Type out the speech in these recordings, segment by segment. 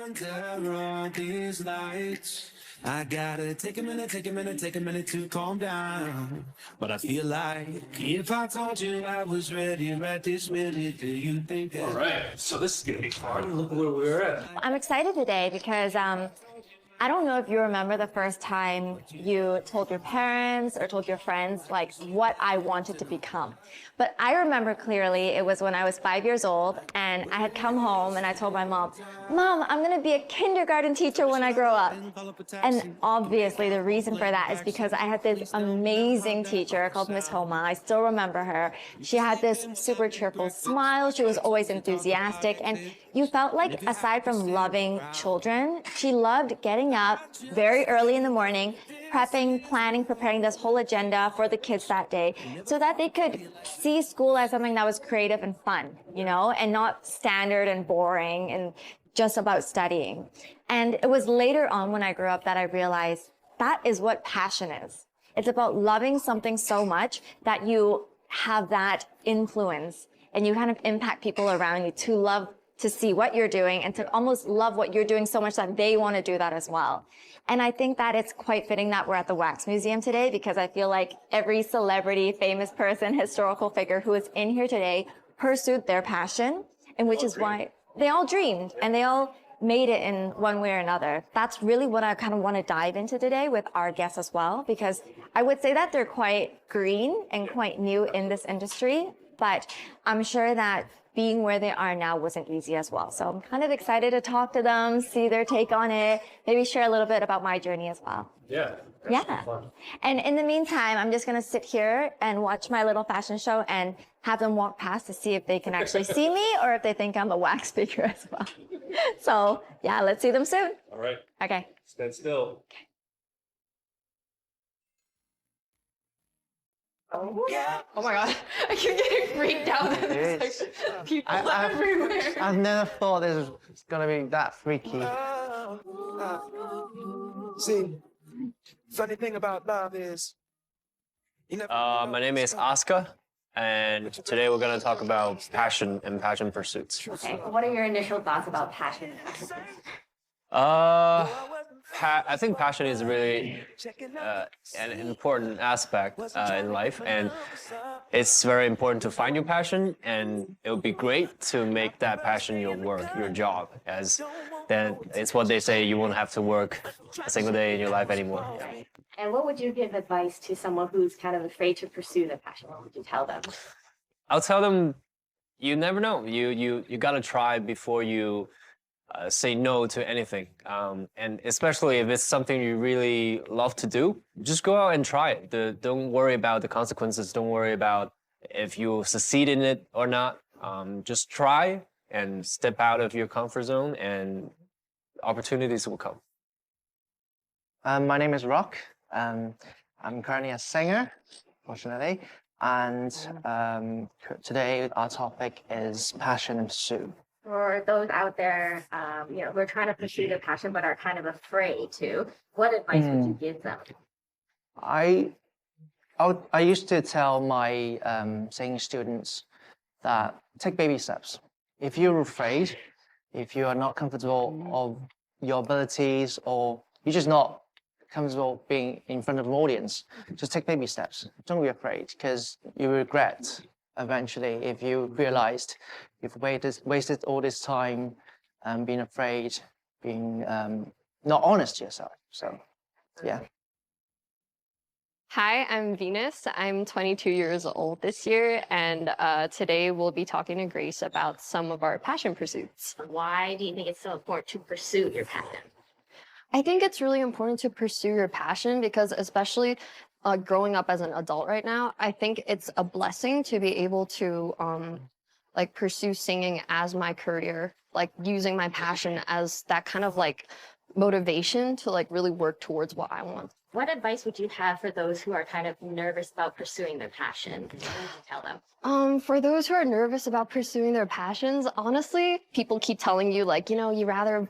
Under all these lights, I gotta take a minute to calm down. But I feel like if I told you I was ready right this minute, do you think that? All right, so this is gonna be fun. Look where we're at. I'm excited today because I don't know if you remember the first time you told your parents or told your friends like what I wanted to become. But I remember clearly it was when I was 5 years old and I had come home and I told my mom, "Mom, I'm gonna be a kindergarten teacher when I grow up." And obviously the reason for that is because I had this amazing teacher called Miss Homa. I still remember her. She had this super cheerful smile. She was always enthusiastic. And you felt like aside from loving children, she loved getting up very early in the morning, prepping, planning, preparing this whole agenda for the kids that day so that they could see school as something that was creative and fun, you know, and not standard and boring and just about studying. And it was later on when I grew up that I realized that is what passion is. It's about loving something so much that you have that influence and you kind of impact people around you to love to see what you're doing and to almost love what you're doing so much that they want to do that as well. And I think that it's quite fitting that we're at the Wax Museum today because I feel like every celebrity, famous person, historical figure who is in here today pursued their passion, and which is why they all dreamed and they all made it in one way or another. That's really what I kind of want to dive into today with our guests as well, because I would say that they're quite green and quite new in this industry, but I'm sure that being where they are now wasn't easy as well. So I'm kind of excited to talk to them, see their take on it, maybe share a little bit about my journey as well. Yeah. Yeah. And in the meantime, I'm just going to sit here and watch my little fashion show and have them walk past to see if they can actually see me or if they think I'm a wax figure as well. So yeah, let's see them soon. All right. Okay. Stand still. Okay. Oh my god, I keep getting freaked out that there's like people everywhere. I've never thought this was gonna be that freaky. See, funny thing about love is. My name is Oscar, and today we're going to talk about passion and passion pursuits. Okay. What are your initial thoughts about passion? I think passion is really an important aspect in life, and it's very important to find your passion, and it would be great to make that passion your work, your job, as then it's what they say, you won't have to work a single day in your life anymore. Yeah. And what would you give advice to someone who's kind of afraid to pursue their passion? What would you tell them? I'll tell them, you never know. You gotta try before you say no to anything. And especially if it's something you really love to do, just go out and try it. Don't worry about the consequences. Don't worry about if you succeed in it or not. Just try and step out of your comfort zone and opportunities will come. My name is Rock. I'm currently a singer, fortunately. And today our topic is passion and pursuit. For those out there, who are trying to pursue their passion but are kind of afraid to, what advice would you give them? I used to tell my singing students that take baby steps. If you're afraid, if you are not comfortable of your abilities, or you're just not comfortable being in front of an audience, just take baby steps. Don't be afraid, because you regret eventually if you realized you've wasted all this time being afraid, being not honest to yourself. So, yeah. Hi, I'm Venus. I'm 22 years old this year, and today we'll be talking to Grace about some of our passion pursuits. Why do you think it's so important to pursue your passion? I think it's really important to pursue your passion because especially growing up as an adult right now, I think it's a blessing to be able to pursue singing as my career, like using my passion as that kind of like motivation to like really work towards what I want. What advice would you have for those who are kind of nervous about pursuing their passion? What would you tell them? For those who are nervous about pursuing their passions, honestly, people keep telling you like, you rather,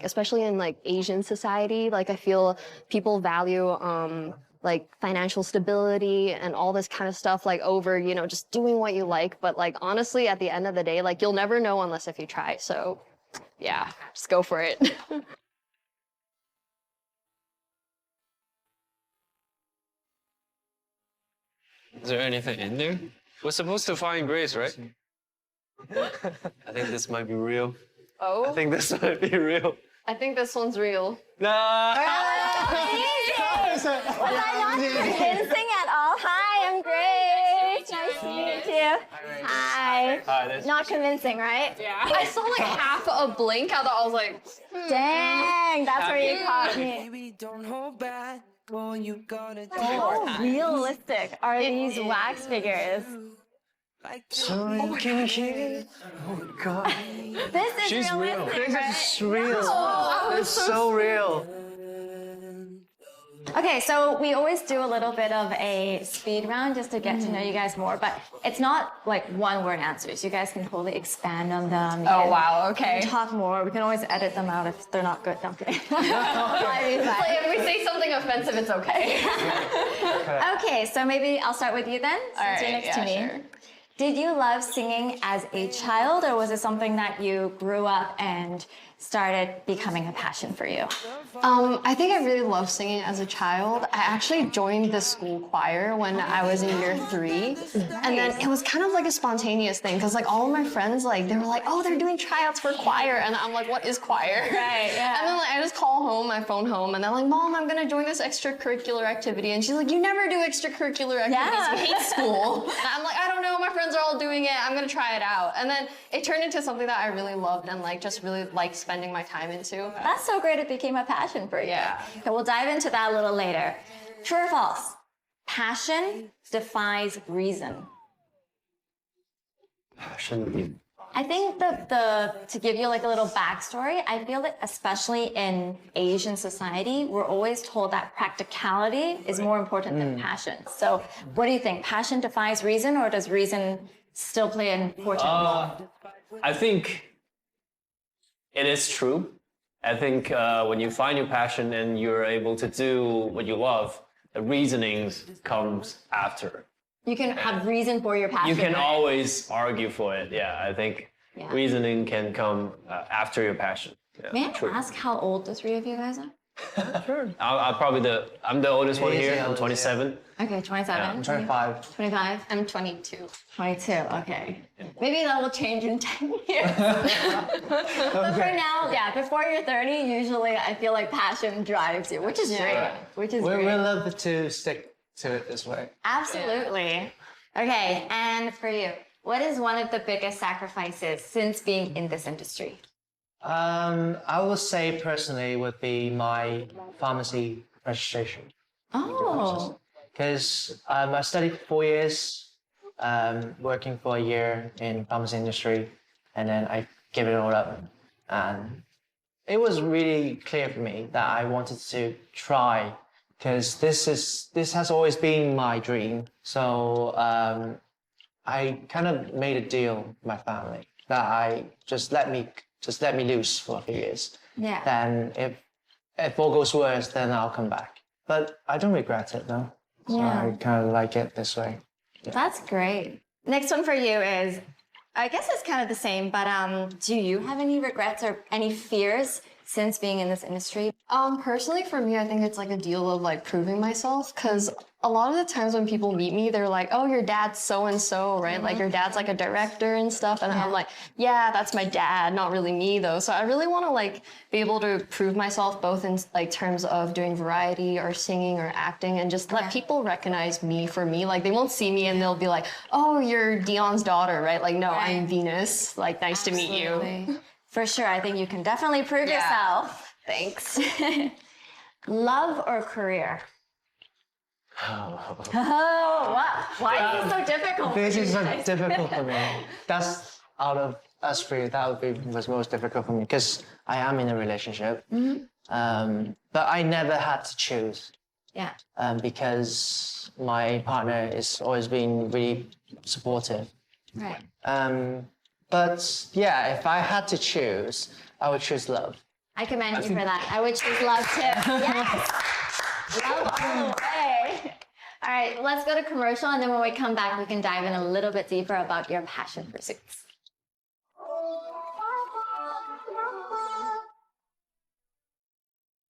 especially in like Asian society, like I feel people value like financial stability and all this kind of stuff like over, you know, just doing what you like. But like honestly, at the end of the day, like you'll never know unless if you try. So yeah, just go for it. Is there anything in there? We're supposed to find Grace, right? I think this might be real. Oh, I think this might be real. I think this one's real. Nah. Was I not convincing at all? Hi, I'm Grace. Nice to meet you. Hi. Hi, there's Not convincing, right? I saw like half a blink. I thought I was like, Dang, that's where you caught me. Baby, don't hold back. Boy, you gotta do How realistic are these wax figures? like So you can hear. Oh God. This is She's real. realistic, right? It's real. It's so real. Okay, so we always do a little bit of a speed round just to get to know you guys more, but it's not like one word answers. You guys can totally expand on them. You oh can wow, okay. Talk more. We can always edit them out if they're not good. No, I'm kidding. Like, if we say something offensive, it's okay. Okay, so maybe I'll start with you then, since you're right, next to me. yeah, sure. Did you love singing as a child, or was it something that you grew up and started becoming a passion for you? I think I really loved singing as a child. I actually joined the school choir when I was in year 3. And then it was kind of like a spontaneous thing because like all of my friends, like they were like, oh, they're doing tryouts for choir. And I'm like, what is choir? Right, yeah. And then like, I just call home, my phone home, and they're like, Mom, I'm gonna join this extracurricular activity. And she's like, you never do extracurricular activities. You hate school. And I'm like, I don't know, my friends are all doing it. I'm gonna try it out. And then it turned into something that I really loved and like just really liked spending my time into. That's so great it became a passion for you. Yeah. Okay, we'll dive into that a little later. True or false? Passion defies reason. Passion. I think to give you like a little backstory, I feel that especially in Asian society, we're always told that practicality is more important than passion. So what do you think? Passion defies reason, or does reason still play an important role? I think it is true. I think when you find your passion and you're able to do what you love, the reasonings comes after. You can have reason for your passion. You can right? always argue for it. Yeah, I think Yeah. reasoning can come after your passion. Yeah, May I true. ask how old the three of you guys are? Sure. I'm the oldest one He's here. the I'm oldest, 27. Okay, 27. Yeah, I'm 25. 25. I'm 22. 22, okay. Maybe that will change in 10 years. But for now, yeah, before you're 30, usually I feel like passion drives you, which is great. Which is We great. love to stick to it this way. Absolutely. Okay, and for you, what is one of the biggest sacrifices since being in this industry? I would say personally would be my pharmacy registration. Oh, Because I studied for 4 years, working for a year in pharmacy industry, and then I gave it all up. And it was really clear for me that I wanted to try, because this has always been my dream. So I kind of made a deal with my family that I just let me loose for a few years. yeah. Then if all goes worse, then I'll come back. But I don't regret it though. So Yeah. I kind of like it this way. That's great. Next one for you is, I guess it's kind of the same, but do you have any regrets or any fears since being in this industry? Personally, for me, I think it's like a deal of like proving myself, because a lot of the times when people meet me, they're like, "Oh, your dad's so and so, right? Like your dad's like a director and stuff." And I'm like, "Yeah, that's my dad, not really me though." So I really want to like be able to prove myself both in like terms of doing variety or singing or acting, and just let people recognize me for me. Like they won't see me and they'll be like, "Oh, you're Dion's daughter, right?" Like, no, I'm Venus. Like, nice to meet you. Absolutely. For sure, I think you can definitely prove yourself. Thanks. Love or career? Oh, wow. Why is this so difficult? for This you is so guys? difficult for me. That's out of us three, that would be was most difficult for me because I am in a relationship. But I never had to choose Yeah. because my partner is always been really supportive. Right. But yeah, if I had to choose, I would choose love. I commend you for that. I would choose love too. Yes. Love all the way. All right, let's go to commercial, and then when we come back, we can dive in a little bit deeper about your passion pursuits.